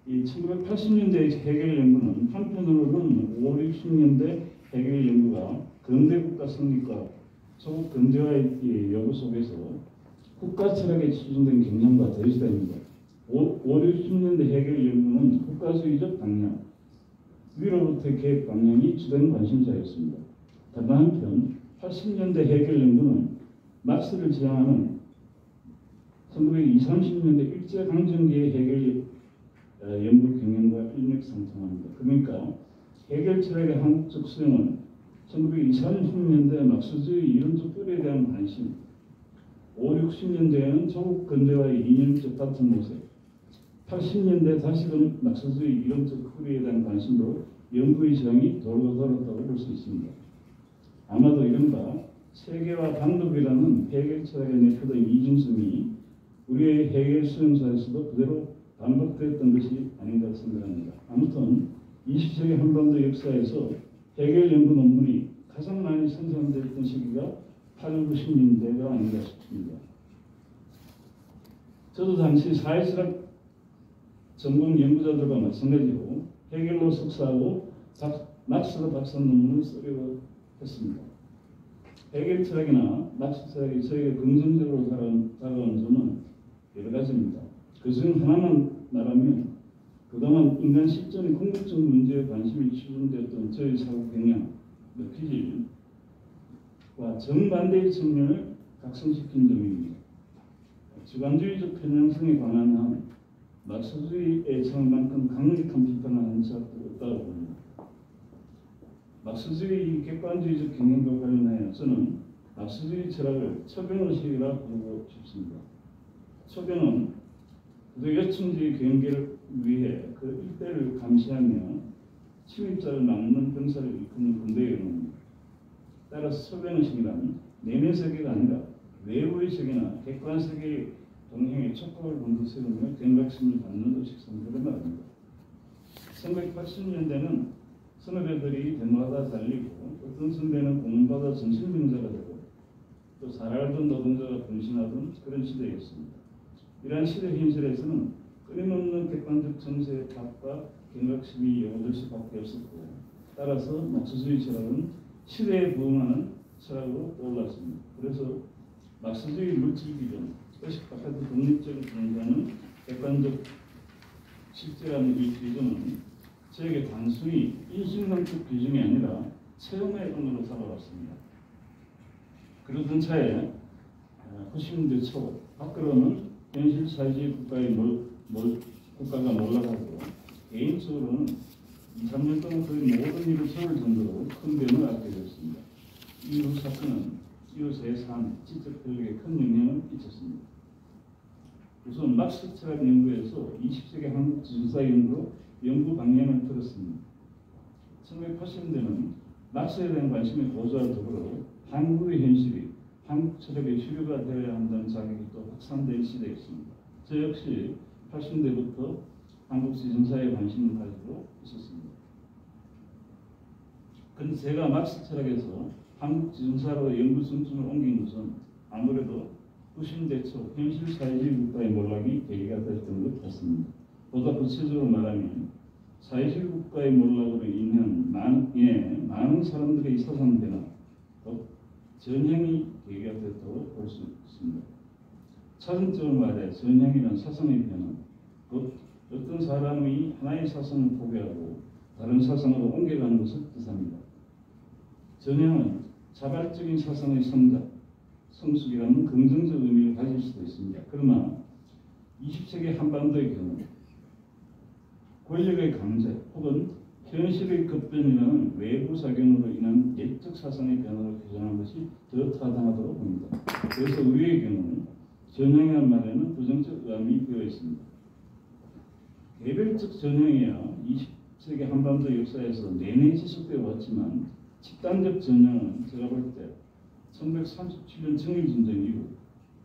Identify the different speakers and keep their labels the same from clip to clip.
Speaker 1: 이 1980년대 해결 연구는 한편으로는 5, 60년대 해결 연구가 근대국가 성립과 소국 근대화의 요구 속에서 국가 철학에 치중된 경향과 대조됩니다. 5, 60년대 해결 연구는 국가주의적 방향, 위로부터의 계획 방향이 주된 관심사였습니다. 다른 한편 80년대 해결 연구는 막스를 지향하는 1920, 30년대 일제강점기의 해결 연구 경향과 일맥상통합니다. 그러니까 해결 철학의 한국적 수용은 1920, 30년대 막스주의 이론적 뿌리에 대한 관심, 5, 60년대에는 조국 근대화의 이념적 다툼 모색, 80년대 다시금 막스주의 이론적 뿌리에 대한 관심으로 연구의 지향이 돌고 돌았다고 볼 수 있습니다. 아마도 이른바 세계화 방법이라는 해결 철학에 내포된 이중성이 우리의 해결 수용사에서도 그대로 반복되었던 것이 아닌가 생각합니다. 아무튼 20세기 한반도 역사에서 해결 연구 논문이 가장 많이 생산됐던 시기가 8, 90년대가 아닌가 싶습니다. 저도 당시 사회철학 전공 연구자들과 마찬가지로 해결로 석사하고 막스로 박사 논문을 쓰려고 했습니다. 해결 철학이나 막스 철학이 저에게 긍정적으로 다가온 점은 여러 가지입니다. 그중 하나만 말하면 그동안 인간 실존의 궁극적 문제에 관심이 치중되었던 저의 사고 경향, 기질과 정반대의 측면을 각성시킨 점입니다. 주관주의적 편향성에 관한 한 막스주의의 처음만큼 강력한 비판을 한 적도 없다고 봅니다. 막스주의 객관주의적 경향과 관련하여 저는 막스주의 철학을 초변의식이라 부르고 싶습니다. 초변은 그도 여충주의 경계를 위해 그 일대를 감시하며 침입자를 막는 병사를 일컫는 군대의 용어입니다. 따라서 초변의식이란 내면 세계가 아니라 외부의 세계나 객관 세계의 동행에 촉각을 본드 세우며 경각심을 받는 의식 상태를 말합니다. 1980년대는 선후배들이 대마다 달리고 어떤 선배는 공부받아 정신병자가 되고 또 잘 알던 노동자가 분신하던 그런 시대였습니다. 이러한 시대 현실에서는 끊임없는 객관적 정세의 파악과 경각심이 요구될 수밖에 없었고 따라서 막스주의 철학은 시대에 부응하는 철학으로 떠올랐습니다. 그래서 막스주의 물질 기준, 의식 바깥의 독립적인 존재하는 객관적 실제라는 이 기준은 저에게 단순히 인식론적 기준이 아니라 체험의 언어로 다가왔습니다. 그러던 차에 90년대 초 밖으로는 현실 사회주의 국가가 몰락하고 개인적으로는 2, 3년 동안 거의 모든 일을 접을 정도로 큰 변을 얻게 되었습니다. 이후 사건은 이웃의 삶, 지적 권력에 큰 영향을 끼쳤습니다. 우선 막스 철학 연구에서 20세기 한국 지정사 연구로 연구 방향을 틀었습니다. 1980년대는 막스에 대한 관심의 고조와 더불어 한국의 현실이 한국 철학의 주류가 되어야 한다는 자격이 또 확산된 시대였습니다. 저 역시 80년대부터 한국 지정사에 관심을 가지고 있었습니다. 그런데 제가 막스 철학에서 한국 지정사로 연구 중심을 옮긴 것은 아무래도 90년대 초 현실 사회주의 국가의 몰락이 계기가 됐던 것 같습니다. 보다 구체적으로 말하면 사회주의 국가의 몰락으로 인한 많은 사람들의 사상 변화, 곧 전향이 계기가 됐다고 볼 수 있습니다. 차근적으로 말해 전향이란 사상의 변화, 곧 어떤 사람이 하나의 사상을 포기하고 다른 사상으로 옮겨가는 것을 뜻합니다. 전향은 자발적인 사상의 성장, 성숙이라는 긍정적 의미를 가질 수도 있습니다. 그러나 20세기 한반도의 경우 권력의 강제 혹은 현실의 급변이라는 외부 작용으로 인한 내적 사상의 변화를 규정하는 것이 더 타당하다고 봅니다. 그래서 우리의 경우 전향이라는 말에는 부정적 의미가 되어 있습니다. 개별적 전향이야 20세기 한반도 역사에서 내내 지속되어 왔지만 집단적 전향은 제가 볼 때 1937년 정일전쟁 이후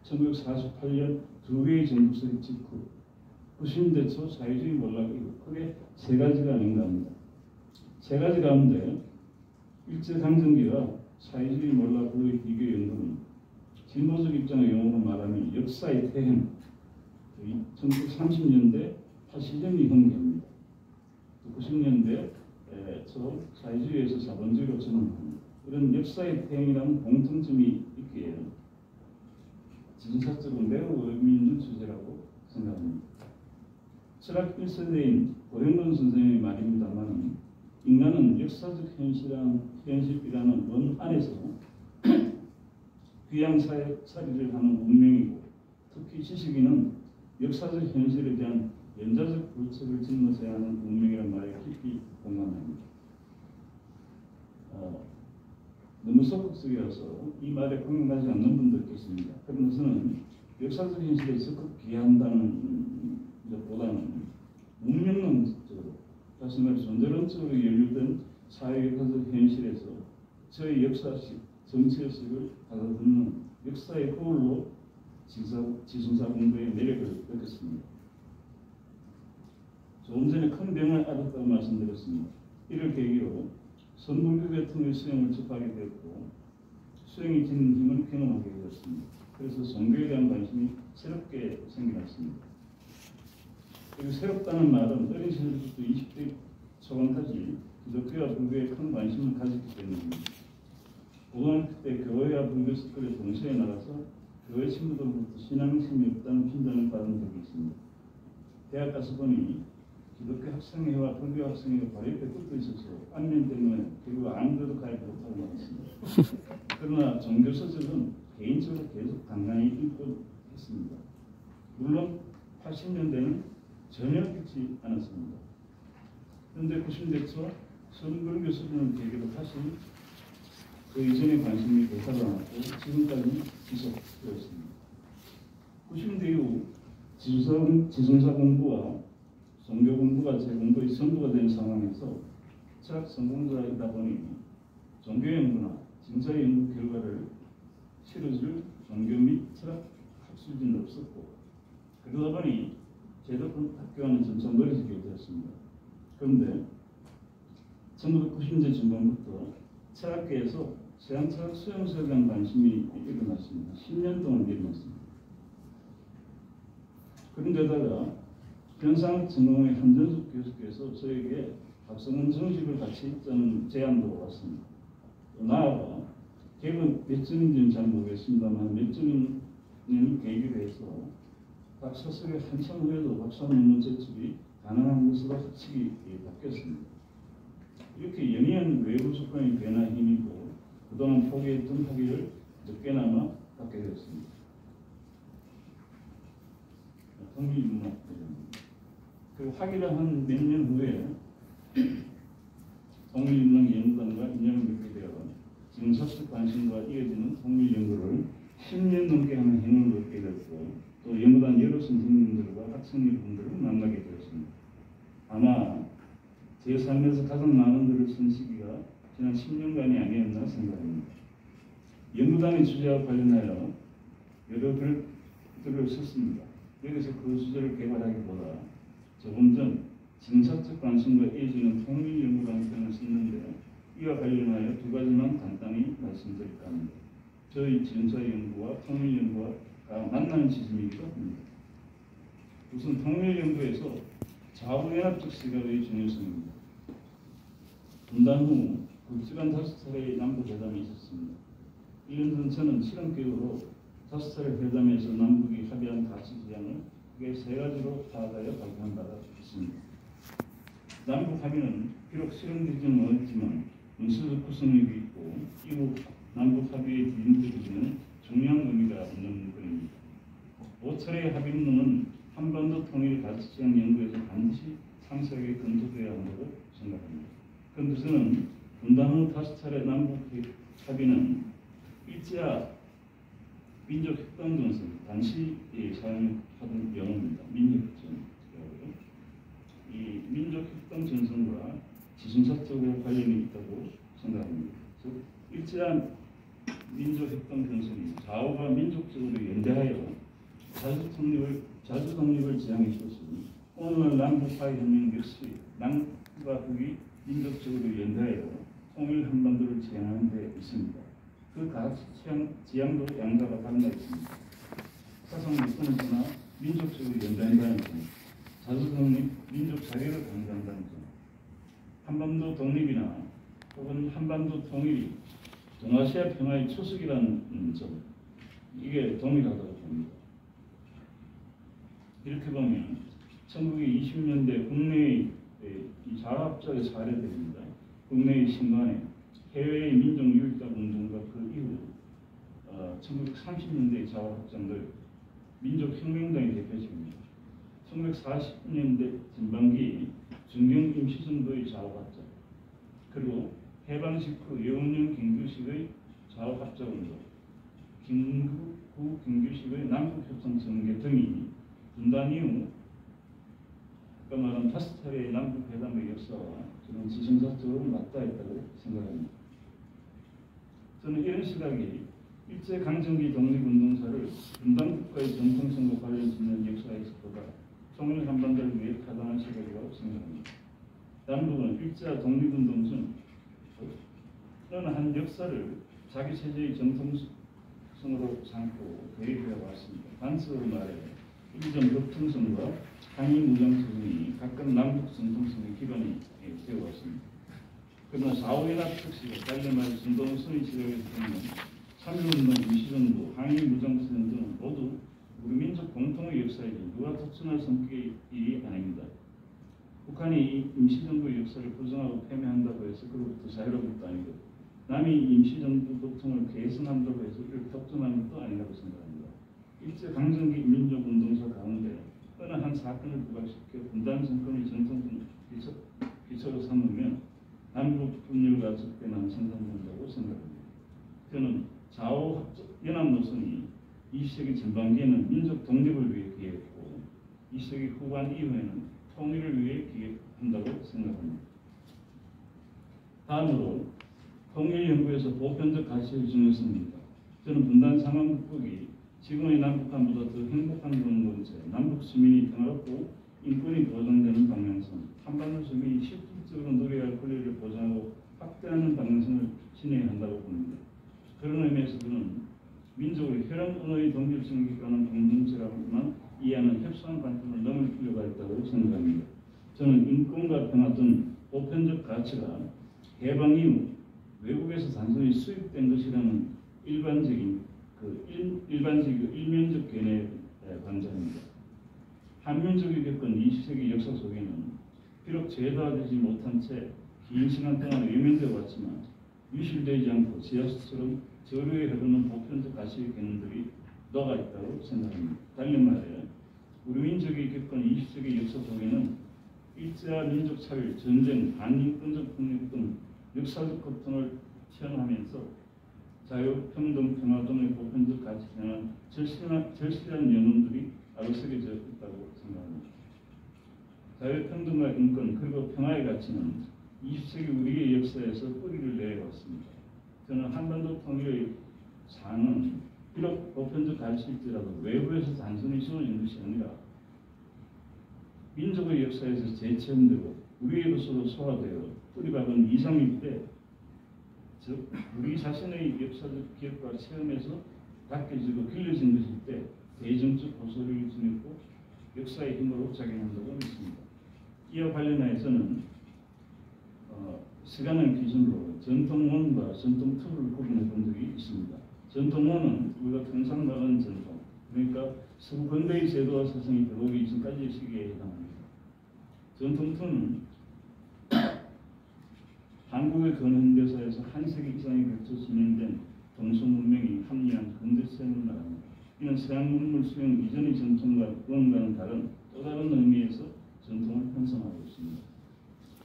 Speaker 1: 1948년 두 개의 정부설 직후 90년대 초 사회주의 몰락 이후 크게 세 가지가 아닌가 합니다. 세 가지 가운데 일제강점기와 사회주의 몰락 후의 비교 연구는 진보적 입장의 용어로 말하면 역사의 퇴행, 1930년대 80년이 현계입니다. 90년대 초 사회주의에서 자본주의로 전환합니다. 이런 역사의 태행이라는 공통점이 있기에 지정사적으로 매우 의미 있는 주제라고 생각합니다. 철학 1세대인 고현돈 선생님의 말입니다만 인간은 역사적 현실이라는 원 안에서 귀양살이를 하는 운명이고 특히 지식인은 역사적 현실에 대한 연자적 불책을 짊어져야 하는 운명이라는 말에 깊이 공감합니다. 너무 소극적이어서 이 말에 공감하지 않는 분도 있겠습니다. 그러나 저는 역사적 현실에 적극 기여한다는 것보다는 운명론적으로 다시 말해 존재론적으로 연루된 사회역사적 현실에서 저의 역사식, 정치의식을 가다듬는 역사의 거울로 지성사 공부의 매력을 느꼈습니다. 조금 전에 큰 병을 앓았다고 말씀드렸습니다. 이를 계기로 선불교 계통의 수행을 접하게 되었고 수행이 지닌 힘을 경험하게 되었습니다. 그래서 종교에 대한 관심이 새롭게 생겨났습니다. 그리고 새롭다는 말은 어린 시절부터 20대 초반까지 기독교와 불교에 큰 관심을 가졌기 때문입니다. 고등학교 때 교회와 불교 스쿨에 동시에 나가서 교회 친구들로부터 신앙심이 없다는 핀잔을 받은 적이 있습니다. 대학 가서 보니 기독교 학생회와 불교 학생회가 바로 옆에 붙어 있어서 안면 때문에 결국 아무데도 가입 못하고 말았습니다. 그러나 종교 서적은 개인적으로 계속 간간히 읽고 했습니다. 물론 80년대는 전혀 읽지 않았습니다. 그런데 90년대 초 선불교 수준을 계기로 다시 그 이전의 관심이 되살아났고 지금까지 지속되었습니다. 90년대 이후 지성사 공부와 종교 공부가 제 공부의 전부가 된 상황에서 철학 전공자이다 보니 종교 연구나 진짜 연구 결과를 실어줄 종교 및 철학 학술지는 없었고 그러다 보니 제도 학교와는 점차 멀어지게 되었습니다. 그런데 1990년대 중반부터 철학계에서 서양철학 수용소에 대한 관심이 일어났습니다. 10년 동안 일어났습니다. 그런데다가 변상 전공의 한전숙 교수께서 저에게 박성훈 정식을 같이 읽자는 제안도 왔습니다. 나아가 개그 몇 점인지는 잘 모르겠습니다만 몇 점인 계기로 해서 박사석에 한참 후에도 박사 논문 제출이 가능한 것으로 확실히 바뀌었습니다. 이렇게 연이은 외부 조건의 변화 힘이고 그동안 포기했던 학위를 늦게나마 받게 되었습니다. 통일문학 그 학위를 한 몇 년 후에 통일문학 연구단과 인연을 맺게 되어 지금 사적 관심과 이어지는 통일 연구를 10년 넘게 하는 행운을 얻게 되었고 또 연구단 여러 선생님들과 학생들분들을 만나게 되었습니다. 아마 제 삶에서 가장 많은 글을 쓴 시기가 지난 10년간이 아니었나 생각합니다. 연구단의 주제와 관련하여 여러 글들을 썼습니다. 여기서 그 주제를 개발하기보다 조금 전 진사적 관심과 이어지는 통일연구라는 표현을 썼는데 이와 관련하여 두 가지만 간단히 말씀드릴까 합니다. 저희 진사연구와 통일연구가 만나는 지점이기도 합니다. 우선 통일연구에서 좌우연합적 시각의 중요성입니다. 분단 후 극심한 5차례의 남북회담이 있었습니다. 1년 전 저는 실험기구로 5차례 회담에서 남북이 합의한 가치 지향을 크게 3가지로 파악하여 발표한 바가 있습니다. 남북 합의는 비록 실현되지는 않았지만 문서적 구성력이 있고 이후 남북 합의의 뒤흔들기는 중요한 의미가 있는 것입니다. 5차례의 합의문은 한반도 통일 가치 지향 연구에서 반드시 상세하게 검토되어야 한다고 생각합니다. 그런데 저는 분단 후 5차례 남북 합의는 일제와 민족 협동 정신, 당시 사용하던 용어입니다. 민족협정. 이 민족 협동 전선과 지성사적으로 관련이 있다고 생각합니다. 즉 일제한 민족 협동 전선이 좌우가 민족적으로 연대하여 자주 독립을 지향해 주었으니 오늘날 남북화의 혁명 역시 남과 북이 민족적으로 연대하여 통일 한반도를 지향하는 데 있습니다. 그 가치 지향도 양자가 닮아 있습니다. 사상 유권에서나 민족적으로 연대한다는 점, 자주 독립, 민족 자유를 강조한다는 점, 한반도 독립이나 혹은 한반도 통일이 동아시아 평화의 초석이라는 점, 이게 동일하다고 봅니다. 이렇게 보면 1920년대 국내의 이 자화합작의 사례들입니다. 국내의 신관에 해외의 민족유일자 운동과 그 이후 1930년대의 자화합작들, 민족혁명당이 대표적입니다. 1940년대 전반기 중경 임시정부의 자화합작, 그리고 해방 직후 여운형 경규식의 자화합작운동, 김구 경규식의 남북협상전개 등이 분단 이후 아까 말한 파스텔의 남북회담의 역사와 저는 지성사적으로 맞닿아 있다고 생각합니다. 저는 이런 시각이 일제강점기 독립운동사를 분단국가의 정통성과 관련 짓는 역사에서보다 통일 한반도를 위해 타당한 시각이라고 생각합니다. 남북은 일제와 독립운동 중 어느 한 역사를 자기 체제의 정통성으로 삼고 대입해 왔습니다. 단적으로 말해 일전 격통성과 항일 무장투쟁이 각각 남북 정통성의 기반이 되어왔습니다. 그러나 4.5연합 특시가 달리 말해 전동선의 지역에서 보면 3.1운동, 임시정부, 항일 무장투쟁 등은 모두 우리 민족 공통의 역사이지 누가 독점할 성격이 아닙니다. 북한이 이 임시정부의 역사를 부정하고 폐매한다고 해서 그로부터 자유로운 것도 아니고 남이 임시정부 독통을 개선한다고 해서 이를 독점하는 것도 아니라고 생각합니다. 일제강점기 민족운동사 가운데 어느 한 사건을 부각시켜 분단 정권의 정통성을 기초로 삼으면 남북 분열과 접견함 생산된다고 생각합니다. 저는 좌우 연합 노선이 20세기 전반기에는 민족 독립을 위해 기획했고 20세기 후반 이후에는 통일을 위해 기획한다고 생각합니다. 다음으로 통일연구에서 보편적 가치의 중요성입니다. 저는 분단 상황 극복이 지금의 남북한보다 더 행복한 공동체, 남북 시민이 평화롭고 인권이 보장되는 방향성, 한반도 시민이 실질적으로 누려야 할 권리를 보장하고 확대하는 방향성을 진행해야 한다고 봅니다. 그런 의미에서 저는 민족의 혈연 언어의 동질성을 기반한 공동체라고만 이해하는 협소한 관점을 넘을 필요가 있다고 생각합니다. 저는 인권과 평화 등 보편적 가치가 해방 이후 외국에서 단순히 수입된 것이라는 일반적이고 일면적 견해에 관자입니다. 한민족이 겪은 20세기 역사 속에는 비록 제도화되지 못한 채 긴 시간 동안 외면되어 왔지만 유실되지 않고 지하수처럼 저류에 흐르는 보편적 가치의 개념들이 녹아 있다고 생각합니다. 달리 말해 우리 민족이 겪은 20세기 역사 속에는 일제와 민족차별, 전쟁, 반인권적 폭력 등 역사적 고통을 체험하면서 자유, 평등, 평화 등의 보편적 가치에 대한 절실한 연원들이 아로새겨져 있다고 생각합니다. 자유, 평등과 인권 그리고 평화의 가치는 20세기 우리의 역사에서 뿌리를 내려왔습니다. 저는 한반도 통일의 상은 비록 보편적 가치일지라도 외부에서 단순히 주어진 것이 아니라 민족의 역사에서 재체험되고 우리로서도 소화되어 뿌리박은 이상일 때, 즉 우리 자신의 역사적 기억과 체험에서 닦여지고 길러진 것일 때 대정적 고소를 지녔고 역사의 힘으로 작용한다고 믿습니다. 이와 관련해서는 시간을 기준으로 전통원과 전통투를 구분해 본 적이 있습니다. 전통원은 우리가 평상 말하는 전통, 그러니까 서구 근대의 제도와 사상이 들어오기 이전까지의 시기에 해당합니다. 전통투는 한국의 근현대사에서 한 세기 이상에 걸쳐 진행된 동서문명이 합리한 근대체험을 말합니다. 이는 서양 문물 수용 이전의 전통과 무언가는 다른 또 다른 의미에서 전통을 편성하고 있습니다.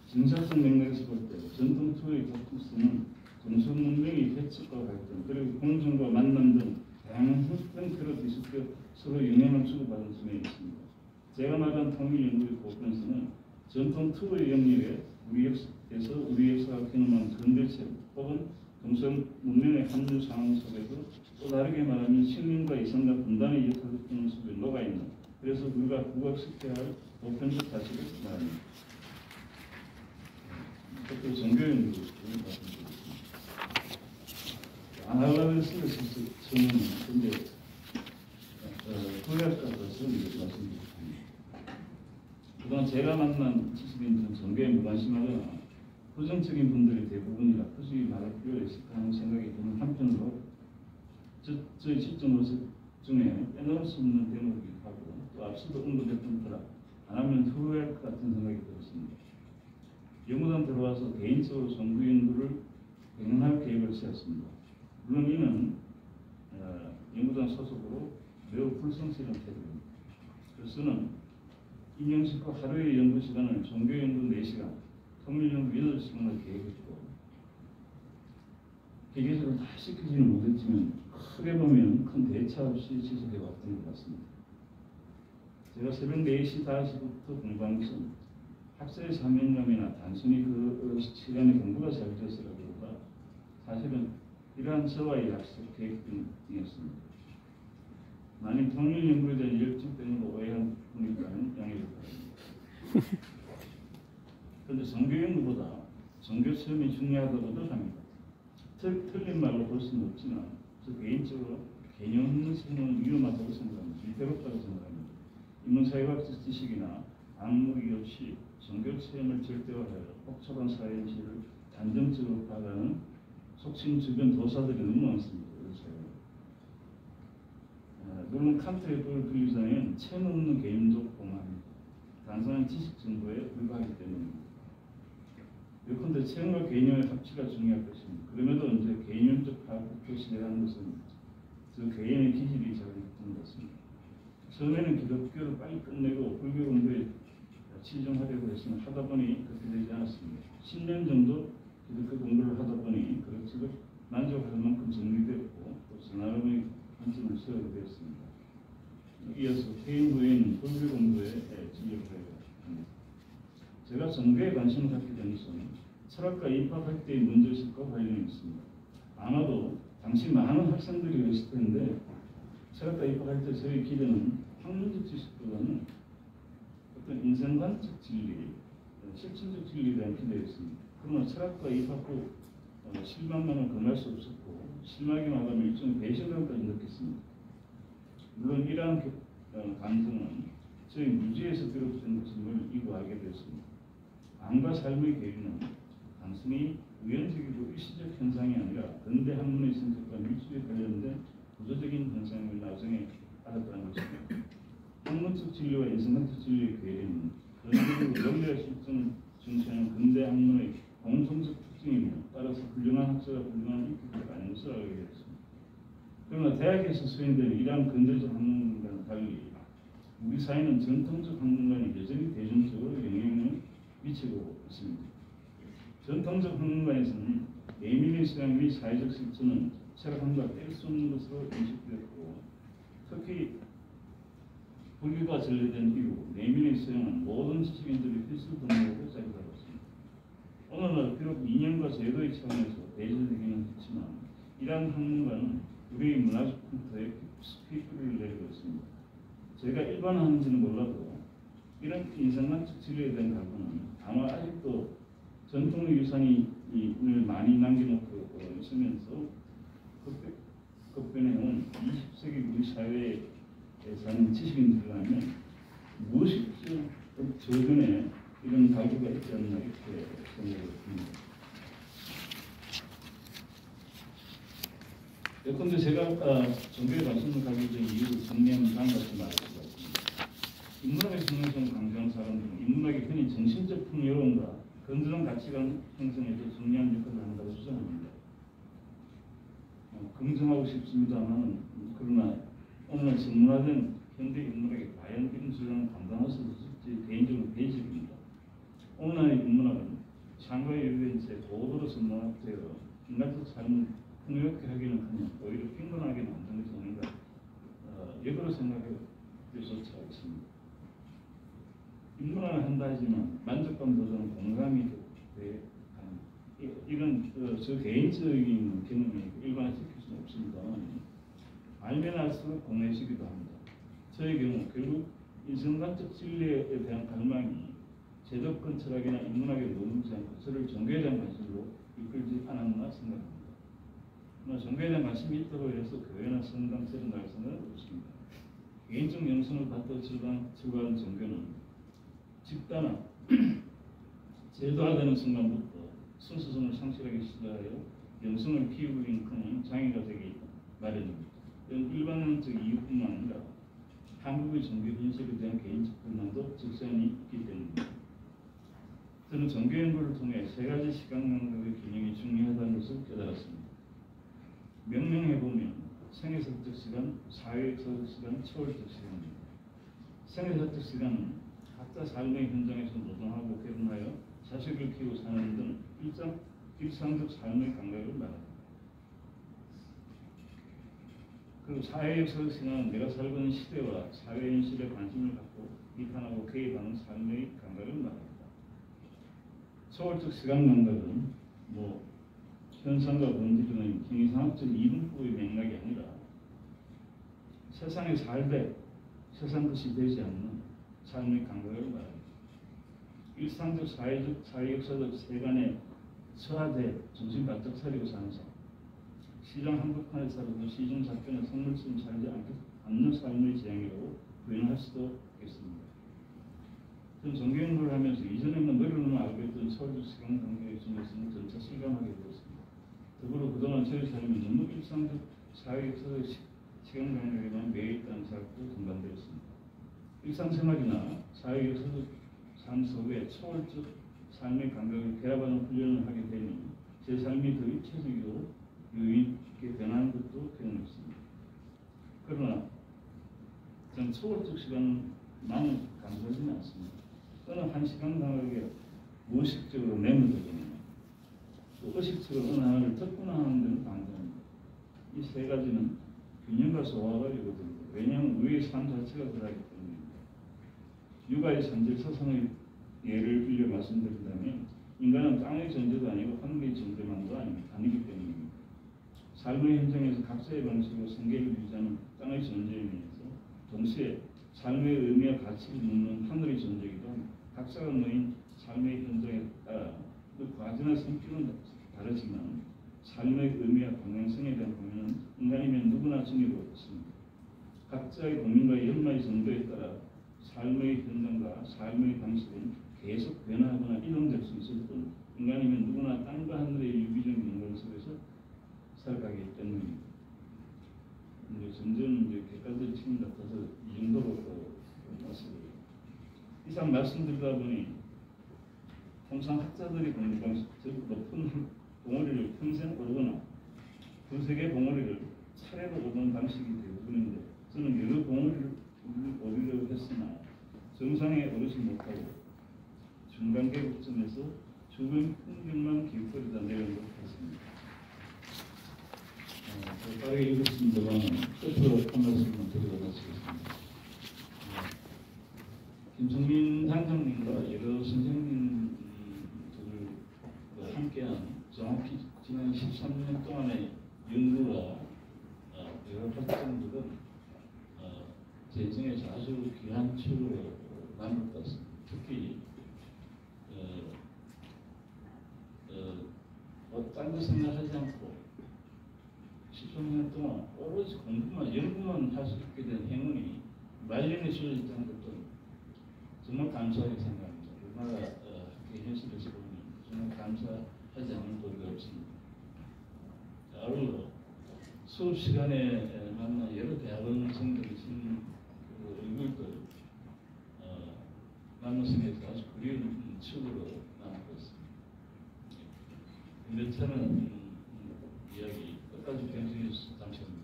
Speaker 1: 정사적 맥락에서 볼 때 전통투의 독특성은 동서문명의 해측과 갈등 그리고 공존과 만남 등 다양한 형태로 뒤섞여 서로 영향을 주고받은 점에 있습니다. 제가 말한 통일연구의 보편성은 전통투의 영역에 우리 역사가 경험한 근대체험 혹은 동서문명의 합류 상황 속에서 또 다르게 말하면 식민과 이상과 분단의 역사적 경험 속에 녹아있는, 그래서 우리가 부각시켜야 할 보편적 가치를 말합니다. 또 종교연구를 말씀드리겠습니다. 안 하려고 했으면 저는 근데 구약가로서 말씀드리겠습니다. 그동안 제가 만난 지식인들은 종교에 무관심하거나 부정적인 분들이 대부분이라 굳이 말할 필요가 있을까 하는 생각이 드는 한편으로 저희 집중 모습 중에 빼놓을 수 없는 대목이기도 하고 또 앞서도 언급했던 터라 안 하면 후회할 것 같은 생각이 들었습니다. 연구단 들어와서 개인적으로 정부 연구를 병행할 계획을 세웠습니다. 물론 이는 연구단 소속으로 매우 불성실한 태도입니다. 그래서는 임용식과 하루의 연구 시간을 종교 연구 4시간, 통일 연구 8시간을 계획했고 계획을 다 시키지는 못했지만 크게 보면 큰 대차 없이 지속해 왔던 것 같습니다. 제가 새벽 4시 5시부터 공부한 것은 학생의 사명감이나 단순히 그 시간에 공부가 잘 되었으라기보다 사실은 이러한 저와의 약속 계획 등이었습니다. 만약 통일 연구에 대한 열정 때문에 오해한 분이 있다면 양해를 바랍니다. 그런데 종교 연구보다 종교 체험이 중요하다고도 합니다. 틀린 말로 볼 수는 없지만 저 개인적으로 개념 없는 생각은 위험하다고 생각합니다. 위태롭다고 생각합니다. 인문사회학적 지식이나 암묵이 없이 종교 체험을 절대화하여 복잡한 사회 현실을 단정적으로 파악하는 속칭 주변 도사들이 너무 많습니다. 물론 칸트의 그 주장은 체험 없는 개인적 공학입니다. 단순한 지식 정보에 불과하기 때문입니다. 예컨대 체험과 개념의 합치가 중요할 것입니다. 그럼에도 이제 개념적 파악을 표시하는 것은 그 개인의 기질이 작용했던 것 같습니다. 처음에는 기독교를 빨리 끝내고 불교 공부에 치중하려고 했으나 하다 보니 그렇게 되지 않았습니다. 10년 정도 기독교 공부를 하다 보니 그것저것 만족할 만큼 정리되었고 또 나름의 관점을 세우게 되었습니다. 이어서 퇴임 후에는 불교 공부에 진력을 합니다. 제가 종교에 관심을 갖게 된 것은 철학과 입학할 때의 문제의식과 관련이 있습니다. 아마도 당시 많은 학생들이 그랬을 텐데 철학과 입학할 때 저희 기대는 학문적 지식보다는 어떤 인생관적 진리, 실천적 진리에 대한 기대였습니다. 그러나 철학과 입학 후 실망만은 금할 수 없었고 실망이 나가면 일종의 배신감까지 느꼈습니다. 물론 이러한 감정은 저희 무지에서 비롯된 것임을 이고 알게 되었습니다. 암과 삶의 계기는 단순히 우연적이고 일시적 현상이 아니라 근대 학문의 성격과 밀접히 관련된 구조적인 현상을 나중에 알았다는 것입니다. 학문적 진리와 인성학적 진리의 괴리는 근대적으로 원리와 실정을 중시하는 근대 학문의 공통적 특징이며 따라서 훌륭한 학자가 훌륭한 인격자가 아닌 것을 알게 되었습니다. 그러나 대학에서 수행되는 이러한 근대적 학문과는 달리 우리 사회는 전통적 학문관이 여전히 대중적으로 영향을 미치고 있습니다. 전통적 학문관에서는 내면의 수양 및 사회적 실천은 철학학과 뗄 수 없는 것으로 인식되었고 특히 불교가 전래된 이후 내면의 수양은 모든 지식인들이 필수 동력으로 자리 잡았습니다. 오늘날 비록 이념과 제도의 차원에서 대전되기는 했지만 이러한 학문관은 우리의 문화적 풍토에 깊이 뿌리를 내리고 있습니다. 제가 일반화하는지는 몰라도 이런 인상학적 진리에 대한 각오는 아마 아직도 전통의 유산이 많이 남겨놓고 있으면서 급변해온 20세기 우리 사회에 사는 지식인들이라면 무엇이 저변에 이런 각오가 있지 않나 이렇게 생각을 합니다. 예컨대 제가 종교에 관심을 가지게 된 이유를 정리하면 다음 같이 말할 수가 있습니다. 인문학의 중요성을 강조하는 사람들은 인문학이 흔히 정신적 풍요로움과 건전한 가치관 형성에도 중요한 역할을 한다고 주장합니다. 긍정하고 싶습니다만 그러나 오늘 전문화된 현대 인문학이 과연 이런 주장을 감당할 수 있을지 개인적으로 배제입니다. 오늘날의 인문학은 상과의 유대인체 고도로 전문화되어 인간적 삶을 풍요롭게 하기는커녕 오히려 빈곤하게 만드는 것이 아닌가 역으로 생각해 볼수조차 있습니다. 인문학을 한다 하지만 만족감보다는 공감이 돼 이런 저 개인적인 경험이 일반화시킬 수는 없습니다만 알면 알수록 공해지기도 합니다. 저의 경우 결국 인성관적 진리에 대한 갈망이 제도권 철학이나 인문학에 머무르지 않고 저를 종교에 대한 관심으로 이끌지 않았나 생각합니다. 그러나 종교에 대한 관심이 있다고 해서 교회나 성당처럼 갈 생각은 없습니다. 개인적 영성을 받들어 추구하는 종교는 집단화, 제도화되는 순간부터 순수성을 상실하기 시작하여 영성을 키우고 있는 장애가 되기 마련입니다. 이런 일반적 이유뿐만 아니라 한국의 종교 현실에 대한 개인적 불만도 적잖이 있기 때문입니다. 저는 종교 연구를 통해 세 가지 시간 감각의 균형이 중요하다는 것을 깨달았습니다. 명명해보면 생애설적 시간, 사회적 시간, 초월적 시간입니다. 생애설적 시간은 각자 삶의 현장에서 노동하고 결혼하여 자식을 키우고 사는 등 일상적 삶의 감각을 말합니다. 그리고 사회적 시간은 내가 살고 있는 시대와 사회 현실에 관심을 갖고 비판하고 개입하는 삶의 감각을 말합니다. 초월적 시간 감각은 현상과 본질은 경이상학적 이분법의 맥락이 아니라 세상에 살되 세상 것이 되지 않는 삶의 감각을 말합니다. 일상적, 사회적, 사회역사적 세간에 처하되 정신 바짝 차리고 사는 삶, 시장 한복판에 살아도 시중 작전에 선물처럼 살지 않는 삶의 지향이라고 부인할 수도 있겠습니다. 저는 종교 연구를 하면서 이전에는 머리로만 알고 있던 서울적 시간 관계의 중요성을 점차 실감하게 되었습니다. 더불어 그동안 저희 삶이 너무 일상적 사회에서 시간 관계에만 매여 있다는 생각도 동반되었습니다. 일상생활이나 사회에서의 삶 속에 초월적 삶의 감각을 결합하는 훈련을 하게 되니 제 삶이 더 입체적이고 유의 있게 변하는 것도 경험했습니다. 그러나 저는 초월적 시간만은 감사하지는 않습니다. 어느 한 시간 감각에 무의식적으로 매몰되거든요. 또 의식적으로 어느 하나를 접근하는 데는 반대합니다. 이 세 가지는 균형과 소화가 이루어집니다. 왜냐하면 우리의 삶 자체가 그러하기 때문입니다. 육아의 산질 사상의 예를 빌려 말씀드린다면 인간은 땅의 존재도 아니고 하늘의 존재만도 아니기 때문입니다. 삶의 현장에서 각자의 방식으로 생계를 유지하는 땅의 존재에 의해서 동시에 삶의 의미와 가치를 묻는 하늘의 존재이기도 합니다. 각자가 놓인 삶의 현장에 따라 그 과정과 성격은 다르지만 삶의 의미와 방향성에 대한 고민은 인간이면 누구나 지니고 있습니다. 각자의 고민과 연마의 정도에 따라 삶의 현장과 삶의 방식은 계속 변화하거나 이동될 수 있을 뿐 인간이면 누구나 땅과 하늘의 유기적인 연관 속에서 살아가기 때문입니다. 점점 객관적인 측면 같아서 이 정도로 말씀드립니다. 이상 말씀드리다 보니 통상 학자들이 공부 방식, 즉 높은 봉우리를 평생 오르거나 두세 개 봉우리를 차례로 오르는 방식이 대부분인데 저는 여러 봉우리를 오르려고 했으나 정상에 오르지 못하고 중간 계곡점에서 주변 풍경만 기웃거리다 내려온 것 같습니다. 빠르게 읽었습니다만 끝으로 한 말씀만 드리고 마치겠습니다. 김성민 단장님과 여러 선생님들과 함께한 정확히 지난 13년 동안의 연구와 여러 활동들은 제 인생에서 아주 귀한 추억으로 남을 것 같습니다. 특히 딴 거 생각하지 않고 13년 동안 오로지 공부만, 연구만 할 수 있게 된 행운이 말년에 주어졌다는 것도 정말 감사하게 생각합니다. 얼마나 학교 현실에서 보면 정말 감사하지 않는 도리가 없습니다. 아울러 수업 시간에 만난 여러 대학원생들이 지닌 얼굴들 만나서 아주 그리운 추억으로 남고 있습니다. 몇 차는 이야기 끝까지 경청해 주셔서 감사합니다.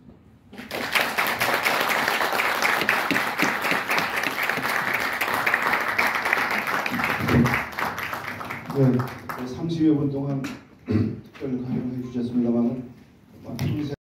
Speaker 2: 네, 30여 분 동안 특별 강연을 해주셨습니다만 평생